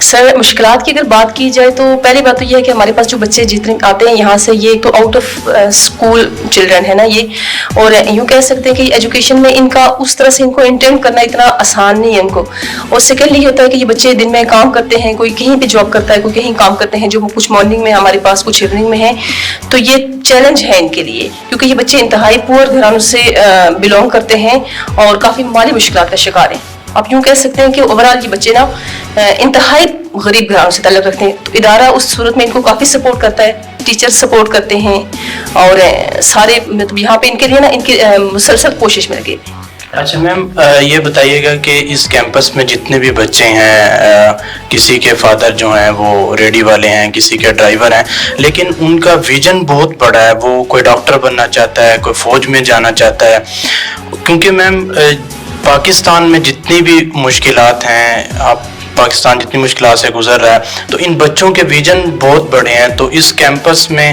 سر مشکلات کی اگر بات کی جائے تو پہلی بات تو یہ ہے کہ ہمارے پاس جو بچے جتنے آتے ہیں یہاں سے یہ تو آؤٹ آف اسکول چلڈرن ہے نا یہ، اور یوں کہہ سکتے ہیں کہ ایجوکیشن میں ان کا اس طرح سے ان کو انٹینڈ کرنا اتنا آسان نہیں ہے ان کو. اور سیکنڈلی یہ ہوتا ہے کہ یہ بچے دن میں کام کرتے ہیں، کوئی کہیں پہ جاب کرتا ہے، کوئی کہیں کام کرتے ہیں، جو کچھ مارننگ میں ہمارے پاس کچھ ایوننگ میں ہے. تو یہ چیلنج ہے ان کے لیے، کیونکہ یہ بچے انتہائی پور گھرانوں سے بلونگ کرتے ہیں اور کافی مالی مشکلات کا شکار ہیں. آپ یوں کہہ سکتے ہیں کہ اوورال یہ بچے نا انتہائی غریب گھرانوں سے تعلق رکھتے ہیں. تو ادارہ اس صورت میں ان کو کافی سپورٹ کرتا ہے، ٹیچر سپورٹ کرتے ہیں، اور سارے مطلب یہاں پہ ان کے لیے نا ان کی مسلسل کوشش میں لگے ہوئے. اچھا میم، یہ بتائیے گا کہ اس کیمپس میں جتنے بھی بچے ہیں، کسی کے فادر جو ہیں وہ ریڈی والے ہیں، کسی کے ڈرائیور ہیں، لیکن ان کا ویژن بہت بڑا ہے. وہ کوئی ڈاکٹر بننا چاہتا ہے، کوئی فوج میں جانا چاہتا ہے. کیونکہ میم پاکستان میں جتنی بھی مشکلات ہیں، آپ پاکستان جتنی مشکلات سے گزر رہا ہے، تو ان بچوں کے ویژن بہت بڑے ہیں. تو اس کیمپس میں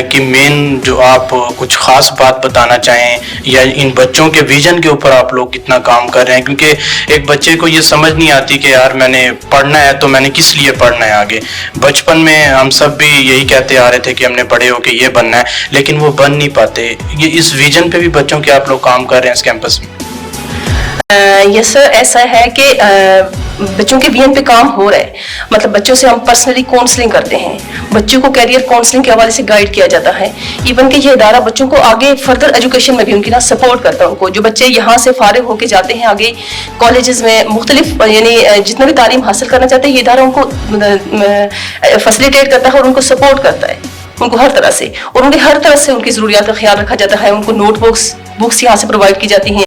کی مین جو آپ کچھ خاص بات بتانا چاہیں، یا ان بچوں کے ویژن کے اوپر آپ لوگ کتنا کام کر رہے ہیں؟ کیونکہ ایک بچے کو یہ سمجھ نہیں آتی کہ یار میں نے پڑھنا ہے تو میں نے کس لیے پڑھنا ہے آگے. بچپن میں ہم سب بھی یہی کہتے آ رہے تھے کہ ہم نے پڑھے ہو کہ یہ بننا ہے، لیکن وہ بن نہیں پاتے. یہ اس ویژن پہ بھی بچوں کے آپ لوگ کام کر رہے ہیں اس کیمپس میں؟ یس سر، ایسا ہے کہ بچوں کے ویژن پہ کام ہو رہا ہے. مطلب بچوں سے ہم پرسنلی کاؤنسلنگ کرتے ہیں، بچوں کو کیریئر کاؤنسلنگ کے حوالے سے گائیڈ کیا جاتا ہے. ایون کہ یہ ادارہ بچوں کو آگے فردر ایجوکیشن میں بھی ان کی نا سپورٹ کرتا ہے. ان کو جو بچے یہاں سے فارغ ہو کے جاتے ہیں آگے کالجز میں مختلف یعنی جتنا بھی تعلیم حاصل کرنا چاہتے ہیں، یہ ادارہ ان کو فیسلیٹیٹ کرتا ہے اور ان کو سپورٹ کرتا ہے ان کو ہر طرح سے. اور ان کی ہر طرح سے ان کی ضروریات کا خیال رکھا جاتا ہے. ان کو نوٹ بکس یہاں سے پرووائڈ کی جاتی ہیں.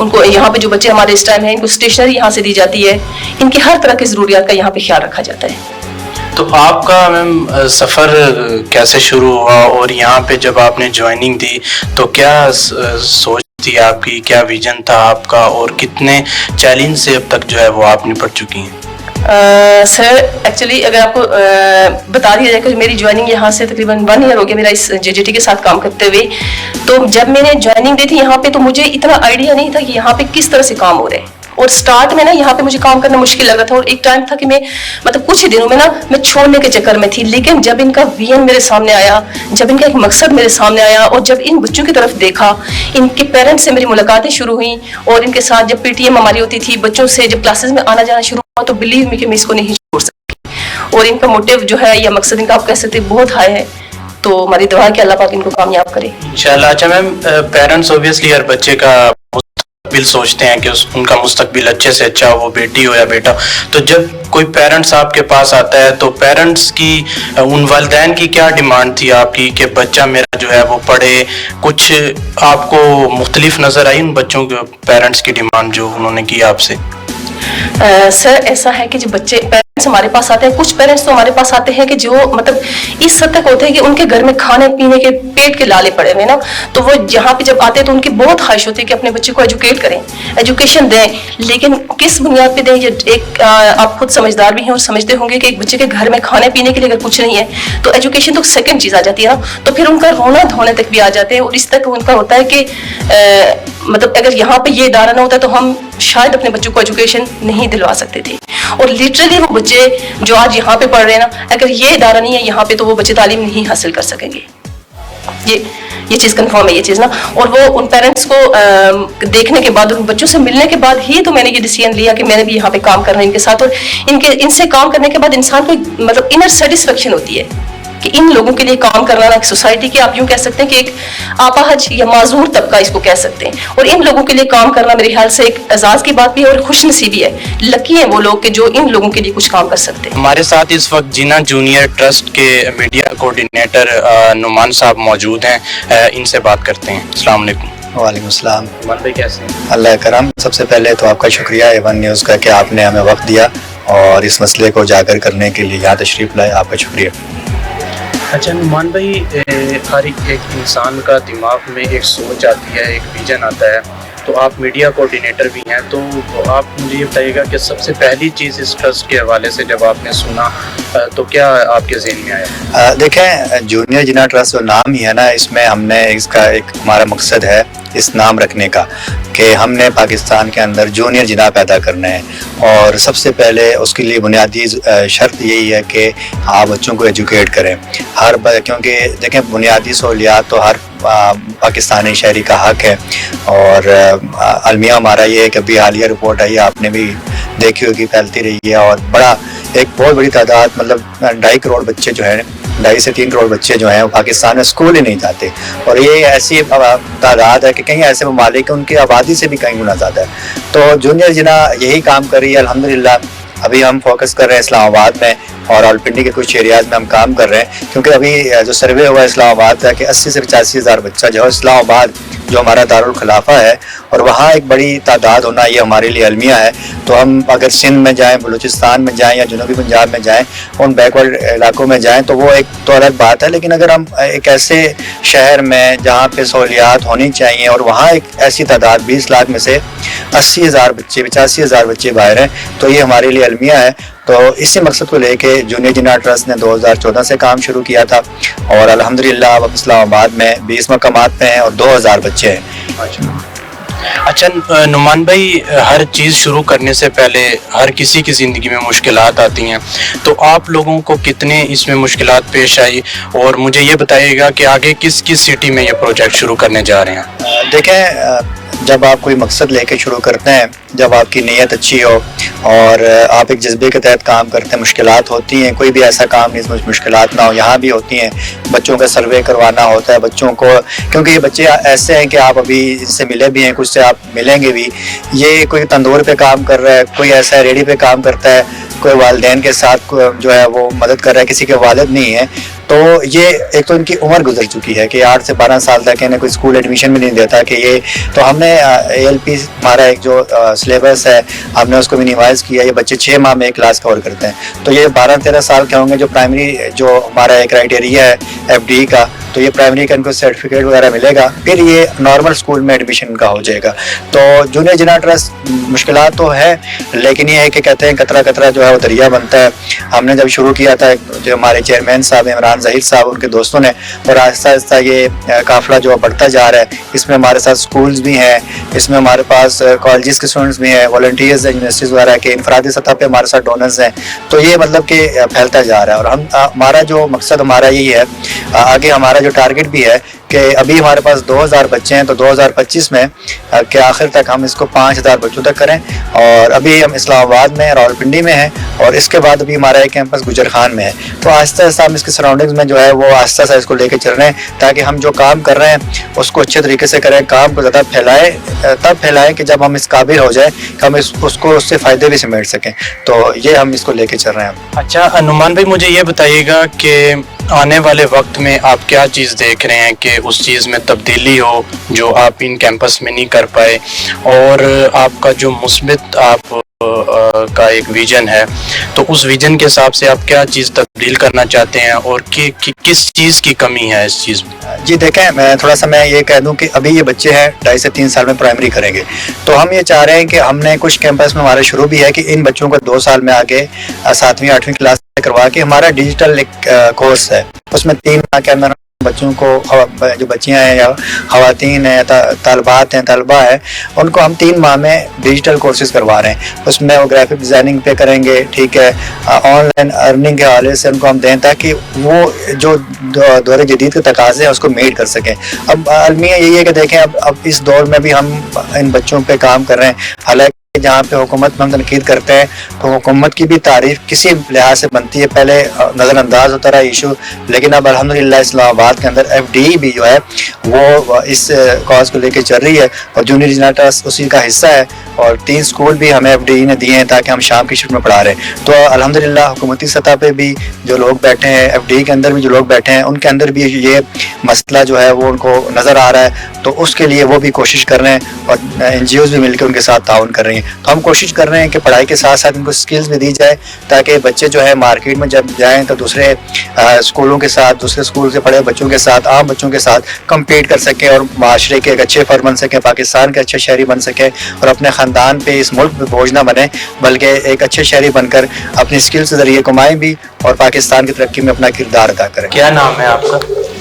ان کو یہاں پہ جو بچے ہمارے اس ٹائم ہیں ان کو اسٹیشنری یہاں سے دی جاتی ہے. ان کی ہر طرح کی ضروریات کا یہاں پہ خیال رکھا جاتا ہے. تو آپ کا میم سفر کیسے شروع ہوا، اور یہاں پہ جب آپ نے جوائننگ دی تو کیا سوچ تھی آپ کی، کیا ویژن تھا آپ کا، اور کتنے چیلنج سے اب تک جو ہے وہ آپ نپٹ چکی ہیں؟ سر ایکچولی اگر آپ کو بتا دیا جائے کہ میری جوائننگ یہاں سے تقریباً 1 ایئر ہو گیا میرا اس JJT کے ساتھ کام کرتے ہوئے. تو جب میں نے جوائننگ دی تھی یہاں پہ تو مجھے اتنا آئیڈیا نہیں تھا کہ یہاں پہ کس طرح سے کام ہو رہے ہیں. اور سٹارٹ میں نا یہاں پہ مجھے کام کرنا مشکل لگ رہا تھا، اور ایک ٹائم تھا کہ میں مطلب کچھ ہی دنوں میں نا میں چھوڑنے کے چکر میں تھی. لیکن جب ان کا ویژن میرے سامنے آیا، جب ان کا ایک مقصد میرے سامنے آیا، اور جب ان بچوں کی طرف دیکھا، ان کے پیرنٹس سے میری ملاقاتیں شروع ہوئیں، اور ان کے ساتھ جب PTM ہماری ہوتی تھی بچوں سے، جب کلاسز میں آنا جانا شروع ہوا، تو بلیو می کہ میں اس کو نہیں چھوڑ سکتی. اور ان کا موٹیو جو ہے یا مقصد ان کا آپ کہہ سکتے ہیں بہت ہائی ہے. تو ہماری دعا ہے کہ اللہ پاک ان کو کامیاب کرے انشاءاللہ. اچھا میم، پیرنٹس اوبیسلی ہر بچے کا مستقبل سوچتے ہیں کہ ان کا مستقبل اچھے سے اچھا، وہ بیٹی ہو یا بیٹا. تو جب کوئی پیرنٹس آپ کے پاس آتا ہے تو پیرنٹس کی ان والدین کی کیا ڈیمانڈ تھی آپ کی کہ بچہ میرا جو ہے وہ پڑھے؟ کچھ آپ کو مختلف نظر آئی ان بچوں کے پیرنٹس کی ڈیمانڈ جو انہوں نے کی آپ سے؟ سر ایسا ہے کہ جو بچے پیرنٹس ہمارے پاس آتے ہیں، کچھ پیرنٹس تو ہمارے پاس آتے ہیں کہ جو مطلب اس حد تک ہوتے ہیں کہ ان کے گھر میں کھانے پینے کے پیٹ کے لالے پڑے ہوئے نا. تو وہ یہاں پہ جب آتے ہیں تو ان کی بہت خواہش ہوتی ہے کہ اپنے بچے کو ایجوکیٹ کریں، ایجوکیشن دیں. لیکن کس بنیاد پہ دیں؟ ایک آپ خود سمجھدار بھی ہیں اور سمجھتے ہوں گے کہ ایک بچے کے گھر میں کھانے پینے کے لیے اگر کچھ نہیں ہے تو ایجوکیشن تو سیکنڈ چیز آ جاتی ہے نا. تو پھر ان کا رونا دھونے تک بھی آ جاتے ہیں. اور اس تک ان کا ہوتا ہے کہ مطلب اگر یہاں پہ یہ ادارہ نہ ہوتا تو ہم شاید اپنے بچوں کو ایجوکیشن نہیں دلوا سکتے تھے. اور لٹرلی وہ بچے جو آج یہاں پہ پڑھ رہے ہیں نا، اگر یہ ادارہ نہیں ہے یہاں پہ تو وہ بچے تعلیم نہیں حاصل کر سکیں گے. یہ چیز کنفرم ہے یہ چیز نا. اور وہ ان پیرنٹس کو دیکھنے کے بعد، ان بچوں سے ملنے کے بعد ہی تو میں نے یہ ڈیسیژن لیا کہ میں نے بھی یہاں پہ کام کرنا ہے ان کے ساتھ. اور ان سے کام کرنے کے بعد انسان کو مطلب انر سیٹسفیکشن ہوتی ہے کہ ان لوگوں کے لیے کام کرنا نا، ایک سوسائٹی کے آپ یوں کہہ سکتے ہیں کہ ایک آپاہج یا معذور طبقہ اس کو کہہ سکتے ہیں. اور ان لوگوں کے لیے کام کرنا میرے خیال سے ایک اعزاز کی بات بھی ہے اور خوش نصیبی ہے. لکی ہیں وہ لوگ کہ جو ان لوگوں کے لیے کچھ کام کر سکتے ہیں. ہمارے ساتھ اس وقت جینا جونیئر ٹرسٹ کے میڈیا کوآرڈینیٹر نعمان صاحب موجود ہیں. ان سے بات کرتے ہیں. السلام علیکم. وعلیکم السلام. نعمان بھائی کیسے ہیں؟ اللہ کرم. سب سے پہلے تو آپ کا شکریہ A1 نیوز کا کہ آپ نے ہمیں وقت دیا اور اس مسئلے کو اجاگر کرنے کے لیے یہاں تشریف لائے. آپ کا شکریہ. اچھا نعمان بھائی، ہر ایک انسان کا دماغ میں ایک سوچ آتی ہے، ایک ویژن آتا ہے. تو آپ میڈیا کوآرڈینیٹر بھی ہیں، تو آپ مجھے یہ بتائیے گا کہ سب سے پہلی چیز اس ٹرسٹ کے حوالے سے جب آپ نے سنا تو کیا آپ کے ذہن میں آیا؟ دیکھیں، جونیئر جناح ٹرسٹ جو نام ہی ہے نا، اس میں ہم نے اس کا ایک ہمارا مقصد ہے اس نام رکھنے کا کہ ہم نے پاکستان کے اندر جونیئر جناح پیدا کرنا ہے، اور سب سے پہلے اس کے لیے بنیادی شرط یہی ہے کہ آپ بچوں کو ایجوکیٹ کریں کیونکہ دیکھیں بنیادی سہولیات تو ہر پاکستانی شہری کا حق ہے، اور المیہ ہمارا یہ ہے کہ ابھی حالیہ رپورٹ آئی ہے، آپ نے بھی دیکھی ہوگی، پھیلتی رہی ہے، اور ایک بہت بڑی تعداد، مطلب 2.5 کروڑ بچے جو ہیں، 2.5 سے 3 کروڑ بچے جو ہیں وہ پاکستان میں اسکول ہی نہیں جاتے، اور یہ ایسی تعداد ہے کہ کہیں ایسے ممالک ان کی آبادی سے بھی کہیں گنا زیادہ ہے۔ تو جونیئر جناح یہی کام کر رہی ہے الحمدللہ۔ ابھی ہم فوکس کر رہے ہیں اسلام آباد میں اور راولپنڈی کے کچھ ایریاز میں ہم کام کر رہے ہیں، کیونکہ ابھی جو سروے ہوا ہے اسلام آباد کا کہ 80 سے 85 ہزار بچہ جو ہے اسلام آباد جو ہمارا دارالخلافہ ہے، اور وہاں ایک بڑی تعداد ہونا یہ ہمارے لیے المیہ ہے۔ تو ہم اگر سندھ میں جائیں، بلوچستان میں جائیں یا جنوبی پنجاب میں جائیں، ان بیکورڈ علاقوں میں جائیں تو وہ ایک تو الگ بات ہے، لیکن اگر ہم ایک ایسے شہر میں جہاں پہ سہولیات ہونی چاہیے اور وہاں ایک ایسی تعداد 20 لاکھ میں سے 80 ہزار بچے، 85 ہزار بچے باہر ہیں، تو یہ ہمارے لیے المیہ ہے۔ تو اسی مقصد کو لے کے جونیئر جناح ٹرسٹ نے 2014 سے کام شروع کیا تھا، اور الحمدللہ اب اسلام آباد میں 20 مقامات پہ ہیں اور 2000 بچے ہیں۔ اچھا نعمان بھائی، ہر چیز شروع کرنے سے پہلے ہر کسی کی زندگی میں مشکلات آتی ہیں، تو آپ لوگوں کو کتنے اس میں مشکلات پیش آئی، اور مجھے یہ بتائیے گا کہ آگے کس کس سٹی میں یہ پروجیکٹ شروع کرنے جا رہے ہیں؟ دیکھیں، جب آپ کوئی مقصد لے کے شروع کرتے ہیں، جب آپ کی نیت اچھی ہو اور آپ ایک جذبے کے تحت کام کرتے ہیں، مشکلات ہوتی ہیں، کوئی بھی ایسا کام نہیں جس میں مشکلات نہ ہو، یہاں بھی ہوتی ہیں۔ بچوں کا سروے کروانا ہوتا ہے بچوں کو، کیونکہ یہ بچے ایسے ہیں کہ آپ ابھی ان سے ملے بھی ہیں، کچھ سے آپ ملیں گے بھی۔ یہ کوئی تندور پہ کام کر رہا ہے، کوئی ایسا ریڈی پہ کام کرتا ہے، کوئی والدین کے ساتھ جو ہے وہ مدد کر رہا ہے، کسی کے والد نہیں ہے، تو یہ ایک تو ان کی عمر گزر چکی ہے کہ 8 سے 12 سال تک انہیں کوئی اسکول ایڈمیشن بھی نہیں دیتا کہ یہ، تو ہم نے ALP ہمارا ایک جو سلیبس ہے ہم نے اس کو منیمائز کیا، یہ بچے 6 ماہ میں ایک کلاس کور کرتے ہیں، تو یہ 12-13 سال کے ہوں گے جو پرائمری جو ہمارا ایک کرائٹیریا ہے FD کا، تو یہ پرائمری کا ان کو سرٹیفکیٹ وغیرہ ملے گا، پھر یہ نارمل اسکول میں ایڈمیشن کا ہو جائے گا۔ تو جونیئر جناح ٹرسٹ مشکلات تو ہے، لیکن یہ ہے کہ کہتے ہیں قطرہ قطرہ جو ہے وہ دریا بنتا ہے۔ ہم نے جب شروع کیا تھا، جو ہمارے چیئرمین صاحب عمران ظہیر صاحب، ان کے دوستوں نے، اور آہستہ آہستہ یہ قافلہ جو بڑھتا جا رہا ہے، اس میں ہمارے ساتھ سکولز بھی ہیں، اس میں ہمارے پاس کالجز کے اسٹوڈنٹس بھی ہیں، والنٹیئرز ہیں یونیورسٹیز وغیرہ کے، انفرادی سطح پہ ہمارے ساتھ ڈونرز ہیں، تو یہ مطلب کہ پھیلتا جا رہا ہے۔ اور ہمارا جو مقصد ہمارا یہی ہے، آگے ہمارا جو ٹارگٹ بھی ہے کہ ابھی ہمارے پاس 2000 بچے ہیں، تو 2025 میں کے آخر تک ہم اس کو 5000 بچوں تک کریں، اور ابھی ہم اسلام آباد میں، راولپنڈی میں ہیں، اور اس کے بعد ابھی ہمارا ایک کیمپس گجر خان میں ہے۔ تو آہستہ آہستہ ہم اس کے سراؤنڈنگز میں جو ہے وہ آہستہ آہستہ اس کو لے کے چل رہے ہیں، تاکہ ہم جو کام کر رہے ہیں اس کو اچھے طریقے سے کریں، کام کو زیادہ تب پھیلائیں کہ جب ہم اس قابل ہو جائیں کہ ہم اس کو اس سے فائدے بھی سمیٹ سکیں۔ تو یہ ہم اس کو لے کے چل رہے ہیں۔ اچھا نعمان بھائی، مجھے یہ بتائیے گا کہ آنے والے وقت میں آپ کیا چیز دیکھ رہے ہیں کہ اس چیز میں تبدیلی ہو جو آپ ان کیمپس میں نہیں کر پائے، اور آپ کا جو مثبت آپ کا ایک ویژن ہے، تو اس ویژن کے حساب سے آپ کیا چیز تبدیل کرنا چاہتے ہیں، اور کس چیز کی کمی ہے اس چیز میں؟ جی دیکھیں، میں تھوڑا سا میں یہ کہہ دوں کہ ابھی یہ بچے ہیں 2.5 سے 3 سال میں پرائمری کریں گے، تو ہم یہ چاہ رہے ہیں کہ ہم نے کچھ کیمپس میں ہمارا شروع بھی ہے کہ ان بچوں کو 2 سال میں آگے 7ویں 8ویں کلاس کروا کے ہمارا ڈیجیٹل ایک کورس ہے، اس میں 3 ماہ کے اندر بچوں کو، جو بچیاں ہیں یا خواتین ہیں، طالبات ہیں، طلبہ ہیں، ان کو ہم 3 ماہ میں ڈیجیٹل کورسز کروا رہے ہیں۔ اس میں وہ گرافک ڈیزائننگ پہ کریں گے، ٹھیک ہے، آن لائن ارننگ کے حوالے سے ان کو ہم دیں تاکہ وہ جو دور جدید کے تقاضے ہیں اس کو میٹ کر سکیں۔ اب المیہ یہی ہے کہ دیکھیں، اب اس دور میں بھی ہم ان بچوں پہ کام کر رہے ہیں، حالانکہ جہاں پہ حکومت میں ہم تنقید کرتے ہیں تو حکومت کی بھی تعریف کسی لحاظ سے بنتی ہے، پہلے نظر انداز ہوتا رہا ایشو، لیکن اب الحمدللہ اسلام آباد کے اندر FD بھی جو ہے وہ اس کاز کو لے کے چل رہی ہے، اور جونیئر جناح ٹرسٹ اسی کا حصہ ہے، اور 3 سکول بھی ہمیں FD نے دیے ہیں تاکہ ہم شام کی شفٹ میں پڑھا رہے ہیں۔ تو الحمدللہ حکومتی سطح پہ بھی جو لوگ بیٹھے ہیں، FD کے اندر بھی جو لوگ بیٹھے ہیں، ان کے اندر بھی یہ مسئلہ جو ہے وہ ان کو نظر آ رہا ہے، تو اس کے لیے وہ بھی کوشش کر رہے ہیں، اور NGOs بھی مل کے ان کے ساتھ تعاون کر رہی ہیں۔ تو ہم کوشش کر رہے ہیں کہ پڑھائی کے ساتھ ساتھ ان کو سکلز بھی دی جائے تاکہ بچے جو ہے مارکیٹ میں جب جائیں تو دوسرے اسکولوں کے ساتھ, دوسرے اسکول سے پڑھے بچوں کے ساتھ, عام بچوں کے ساتھ کمپیٹ کر سکیں اور معاشرے کے ایک اچھے فرد بن سکیں, پاکستان کے اچھے شہری بن سکیں اور اپنے خاندان پہ اس ملک پہ بوجھ نہ بنیں بلکہ ایک اچھے شہری بن کر اپنی سکلز کے ذریعے کمائیں بھی اور پاکستان کی ترقی میں اپنا کردار ادا کریں. کیا نام ہے آپ کا؟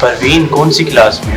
پروین. کون سی کلاس میں؟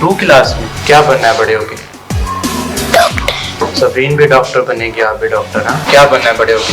2 کلاس میں. کیا بننا ہے بڑے ہو کے؟ سفرین بھی ڈاکٹر بنے گی, آپ بھی ڈاکٹر. ہاں, کیا بننا ہے بڑے ہو کے؟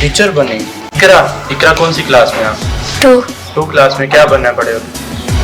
ٹیچر بنے گی. اقرا کون سی کلاس میں آپ؟ 2 کلاس میں. کیا بننا ہے بڑے ہو کے؟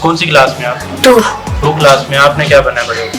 کون سی کلاس میں آپ؟ 2 کلاس میں. آپ نے کیا بننا ہے بڑے ہو کے؟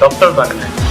ڈاکٹر بننا ہے.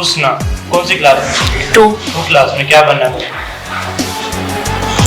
حسنہ کون سی کلاس میں؟ 2 کلاس میں. کیا بننا ہے؟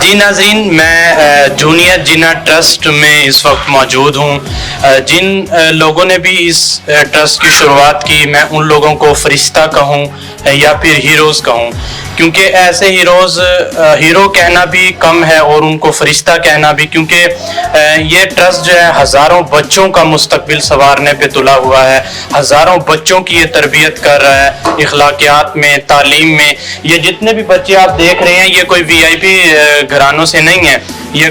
جی ناظرین, میں جونیئر جنا ٹرسٹ میں اس وقت موجود ہوں. جن لوگوں نے بھی اس ٹرسٹ کی شروعات کی, میں ان لوگوں کو فرشتہ کہوں یا پھر ہیروز کہوں, کیونکہ ایسے ہیرو کہنا بھی کم ہے اور ان کو فرشتہ کہنا بھی, کیونکہ یہ ٹرسٹ جو ہے ہزاروں بچوں کا مستقبل سنوارنے پہ تلا ہوا ہے. ہزاروں بچوں کی یہ تربیت کر رہا ہے اخلاقیات میں, تعلیم میں. یہ جتنے بھی بچے آپ دیکھ رہے ہیں یہ کوئی VIP گھرانوں سے نہیں ہے. یہ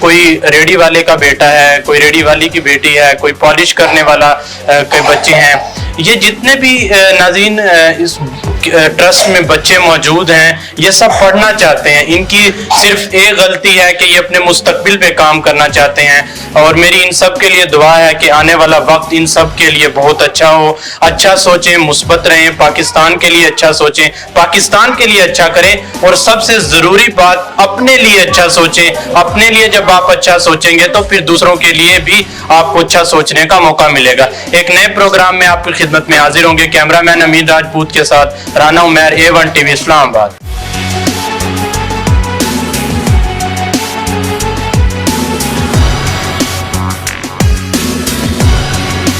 کوئی ریڈی والے کا بیٹا ہے, کوئی ریڈی والی کی بیٹی ہے, کوئی پالش کرنے والا کے بچے ہیں. یہ جتنے بھی ناظرین اس ٹرسٹ میں بچے موجود ہیں یہ سب پڑھنا چاہتے ہیں. ان کی صرف ایک غلطی ہے کہ یہ اپنے مستقبل پہ کام کرنا چاہتے ہیں, اور میری ان سب کے لیے دعا ہے کہ آنے والا وقت ان سب کے لیے بہت اچھا ہو. اچھا سوچیں, مثبت رہیں, پاکستان کے لیے اچھا سوچیں, پاکستان کے لیے اچھا کریں, اور سب سے ضروری بات اپنے لیے اچھا سوچیں. اپنے لیے جب آپ اچھا سوچیں گے تو پھر دوسروں کے لیے بھی آپ کو اچھا سوچنے کا موقع ملے گا. ایک نئے پروگرام میں آپ کی خدمت میں حاضر ہوں گے. کیمرہ مین امین راجپوت کے ساتھ رانا عمیر, A1 TV اسلام آباد.